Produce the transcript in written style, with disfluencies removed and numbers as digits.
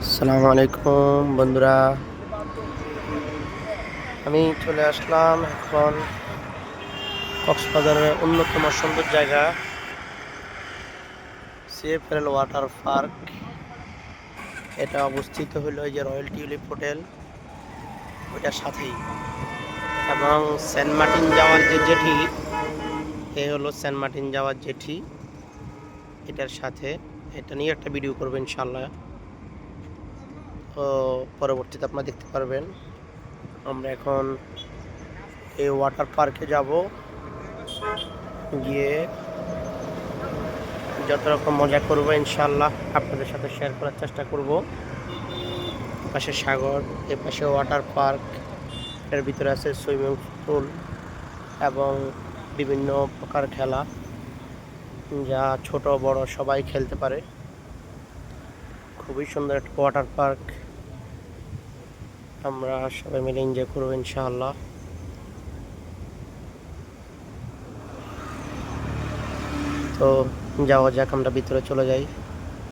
আসসালামু আলাইকুম বন্ধুরা, আমি চলে আসলাম এখন কক্সবাজারের অন্যতম সুন্দর জায়গা সিএফএল ওয়াটার পার্ক। এটা অবস্থিত হলো এই যে রয়্যাল টিউলিপ হোটেল, ওইটার সাথেই। এবং সেন্ট মার্টিন যাওয়ার যে জেটি, এ হলো সেন্ট মার্টিন যাওয়ার জেটি, এটার সাথে। এটা নিয়ে একটা ভিডিও করবো ইনশাল্লাহ, তো পরবর্তীতে আপনারা দেখতে পারবেন। আমরা এখন এই ওয়াটার পার্কে যাব, গিয়ে যত রকম মজা করবো ইনশাল্লাহ আপনাদের সাথে শেয়ার করার চেষ্টা করব। পাশে সাগর, এ পাশে ওয়াটার পার্ক, এর ভিতরে আছে সুইমিং পুল এবং বিভিন্ন প্রকার খেলা, যা ছোট বড় সবাই খেলতে পারে। খুবই সুন্দর একটা ওয়াটার পার্ক, আমরা সবাই মিলে এনজয় করবো ইনশাআল্লাহ। তো যাওয়া যাক, আমরা ভিতরে চলে যাই।